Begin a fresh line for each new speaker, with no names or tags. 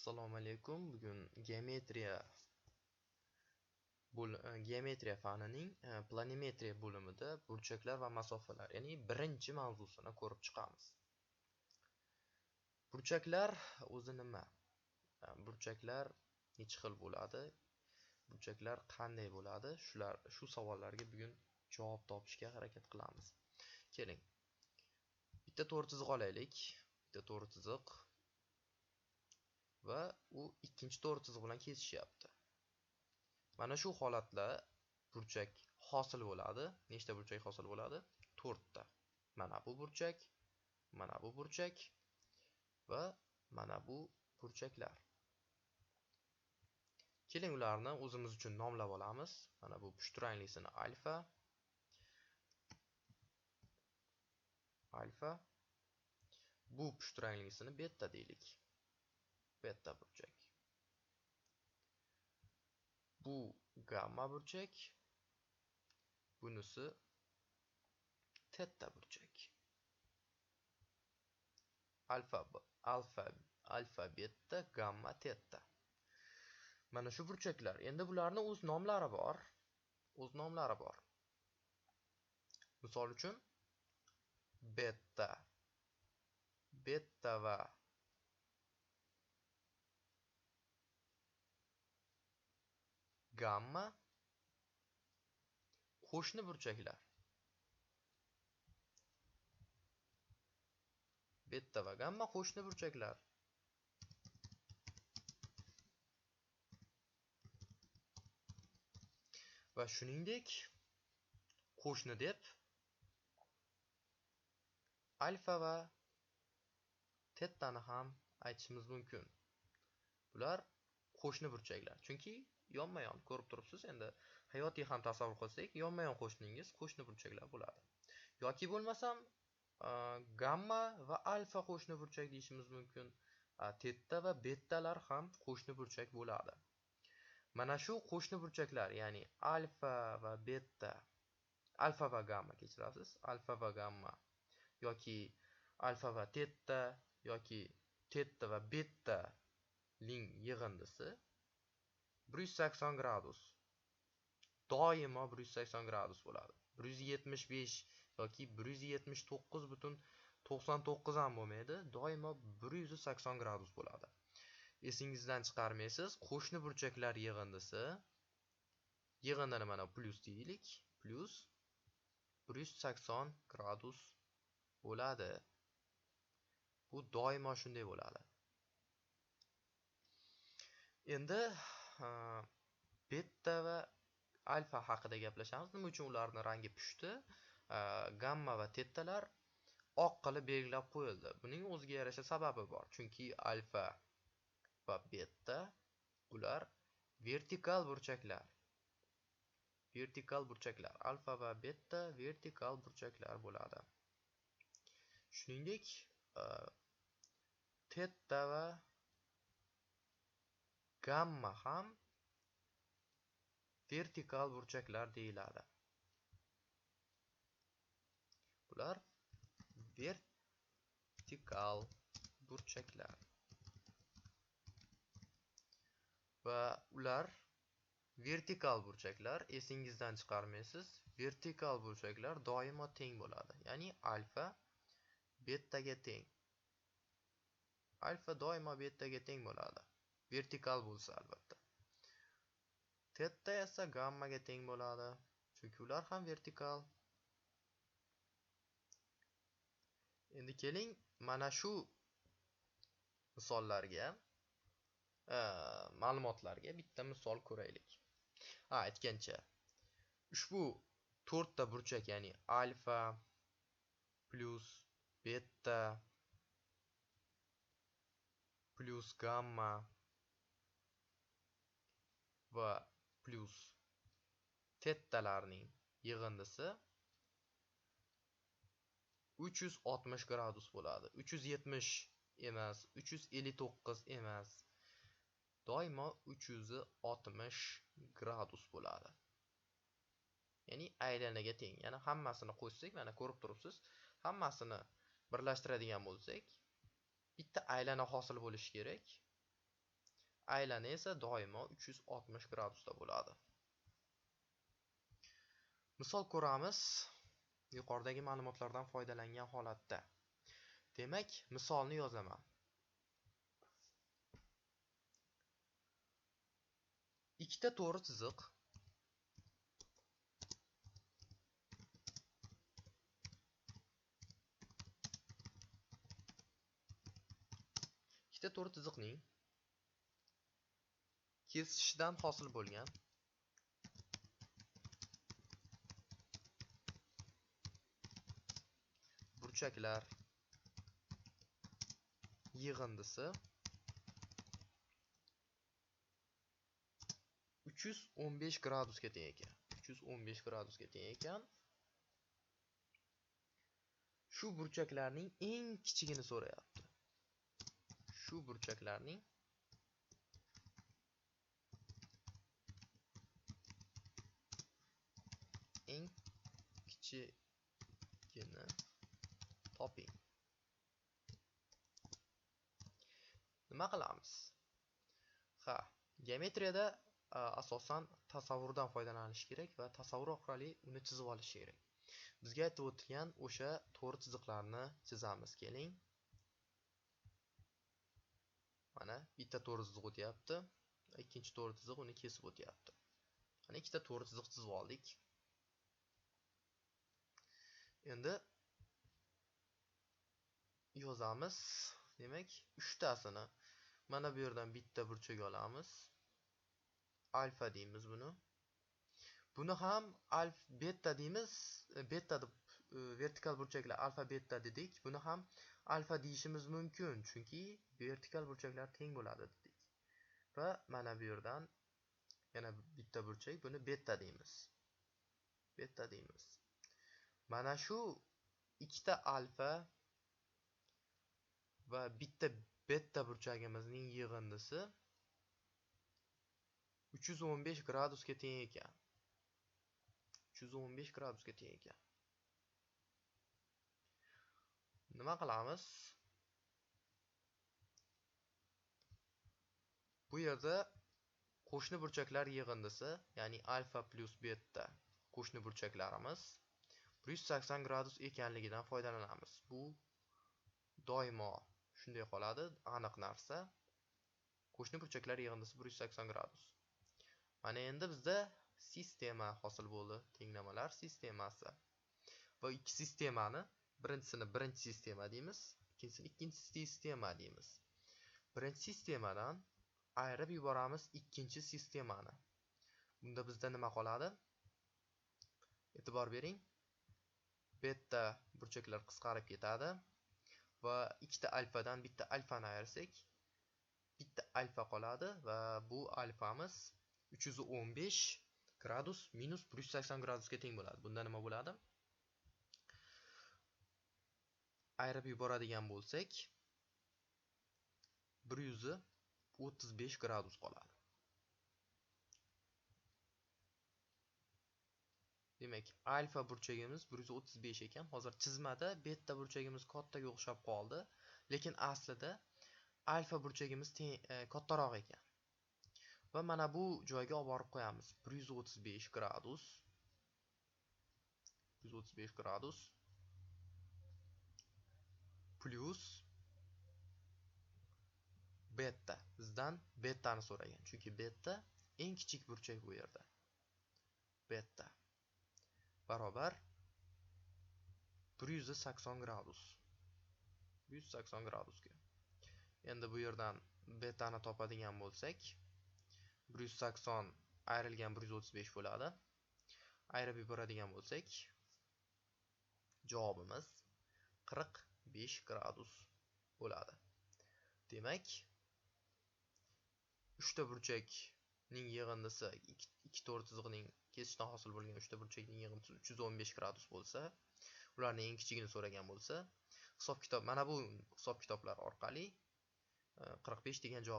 Assalomu alaykum. Bugun geometriya fanining planimetriya bo'limida burchaklar va masofalar, ya'ni birinchi mavzusini ko'rib chiqamiz. Burchaklar o'zi nima? Burchaklar necha xil bo'ladi? Burchaklar qanday bo'ladi? Shu savollarga bugun javob topishga harakat qilamiz. Keling. Bitta to'rt chiziq olaylik. Bitta to'rt chiziq va u ikkinchi to'rt chiziq bilan kesishyapti. Mana shu holatda burchak hosil bo'ladi. Nechta burchak hosil bo'ladi? 4 ta. Mana bu burchak, mana bu burchak va mana bu burchaklar. Keling ularni o'zimiz uchun nomlab olamiz. Mana bu pushtiranglisini alfa, bu pushtiranglisini beta deylik. Beta burchak. Bu gamma burchak, bunisi teta burchak. Alfa, beta, gamma, teta. Mana shu burchaklar. Endi bularning o'z nomlari bor. Misol uchun beta va gamma qo'shni burchaklar. Beta va gamma qo'shni burchaklar. Va shuningdek, qo'shni deb alfa va tetani ham aytishimiz mumkin. Bular qo'shni burchaklar. Chunki yonma-yon ko'rib turibsiz. Endi hayotiy ham tasavvur qilsak, yonma-yon qo'shningiz qo'shni burchaklar bo'ladi. Yoki bo'lmasam gamma va alfa qo'shni burchak deyishimiz mumkin. Teta va betalar ham qo'shni burchak bo'ladi. Mana shu qo'shni burchaklar, ya'ni alfa va beta, alfa va gamma kechirasiz, alfa va gamma yoki alfa va teta yoki teta va beta ning yig'indisi 180 gradus. Doimo 180 gradus bo'ladi. 175 yoki 179,99 ham bo'lmaydi. Doimo 180 gradus bo'ladi. Esingizdan chiqarmaysiz. Qo'shni burchaklar yig'indini mana plus deylik. Plus 180 gradus bo'ladi. Bu doimo shunday bo'ladi. Endi beta va alfa haqida gaplashamiz. Nima uchun ularning rangi pushti? Gamma va tetalar oq qilib belgilab qo'yildi. Buning o'ziga yarasha sababi bor. Chunki alfa va beta ular vertikal burchaklar. Alfa va beta vertikal burchaklar bo'ladi. Shuningdek, teta va gamma ham vertikal burchaklar deyiladi. Bular vertikal burchaklar. Va ular vertikal burchaklar, esingizdan chiqarmaysiz. Vertikal burchaklar doimo teng bo'ladi. Ya'ni alfa betaga teng. Alfa doimo betaga teng bo'ladi. Vertikal bo'lsa albatta. Teta esa gammaga teng bo'ladi. Chunki ular ham vertikal. Endi keling mana shu misollarga, ma'lumotlarga bitta misol ko'raylik. Aytgancha, ushbu 4 ta burchak, ya'ni alfa plus beta plus gamma va plus tetalarning yig'indisi 360 gradus bo'ladi. 370 emas, 359 emas. Doimo 360 gradus bo'ladi. Ya'ni aylanaga teng. Yana hammasini qo'shsak, mana ko'rib turibsiz, hammasini birlashtiradigan bo'lsak, bitta aylana hosil bo'lishi kerak. aylana esa doimo 360 gradusda bo'ladi. Misol ko'ramiz yuqoridagi ma'lumotlardan foydalangan holatda. Demak, misolni yozaman. Ikkita to'g'ri chiziq chiziqning kesishidan hosil bo'lgan burchaklar yig'indisi 315 gradusga teng ekan. 315 gradusga teng ekan. Shu burchaklarning eng kichigini so'rayapti. Shu burchaklarning eng kichigini toping. Nima qilamiz? Geometriyada asosan tasavvurdan foydalanish kerak va tasavvur orqali uni chizib olish kerak. Bizga aytib o'tilgan o'sha to'g'ri chiziqlarni chizamiz. Keling. Mana bitta to'g'ri chiziq o'tyapti, ikkinchi to'g'ri chiziq uni kesib o'tyapti. Mana ikkita to'g'ri chiziq chizib oldik. Endi yozamiz. Demak, 3 tasini mana bu yerdan bitta burchak olamiz. Alfa deymiz buni. Buni ham beta deymiz. Beta deb vertikal burchaklar alfa beta dedik. Buni ham alfa deyishimiz mumkin, chunki vertikal burchaklar teng bo'ladi dedik. Va mana bu yerdan yana bitta burchak, buni beta deymiz. Beta deymiz. Mana shu ikkita alfa va bitta beta burchagimizning yig'indisi 315 gradusga teng ekan. 315 gradusga teng ekan. Nima qilamiz? Bu yerda qo'shni burchaklar yig'indisi, ya'ni alfa plus beta qo'shni burchaklarimiz 180 gradus ekanligidan foydalanamiz. Bu doimo shunday qoladi, aniq narsa. Qo'shni burchaklar yig'indisi 180 gradus. Mana endi bizda sistema hosil bo'ldi, tenglamalar sistemasi. Va ikki sistemani, birinchisini birinchi sistema deymiz, ikkinchisini ikkinchi sistema deymiz. Birinchi sistemadan ayirib yuboramiz ikkinchi sistemani. Bunda bizda nima qoladi? E'tibor bering. Beta burchaklar qisqarib ketadi va ikkita alfadan bitta alfani ayirsak, bitta alfa qoladi va bu alfamiz 315 gradus minus 180 gradusga teng bo'ladi. Bunda nima bo'ladi? Ayirib yuboradigan bo'lsak 135 gradus qoladi. Demak, alfa burchagimiz 135 ekan. Hozir chizmada beta burchagimiz kattaga o'xshab qoldi, lekin aslida alfa burchagimiz kattaroq ekan. Va mana bu joyga olib borib qo'yamiz. 135 gradus 135 gradus plus beta. Bizdan betani so'ragan. Chunki beta eng kichik burchak bu yerda. Beta barobar 180 gradus. 180 gradusga. Endi bu yerdan betani topadigan bo'lsak, 180 ayrilgan 135 bo'ladi. Ayirib yuboradigan bo'lsak, javobimiz 45 gradus bo'ladi. Demak, 3 ta burchakning yig'indisi, ikki to'g'ri chiziqning kesishdan hosil bo'lgan 3 ta burchakning yig'indisi 315 gradus bo'lsa, ularning eng kichigini so'ragan bo'lsa, mana bu hisob kitoblar orqali 45 degan javob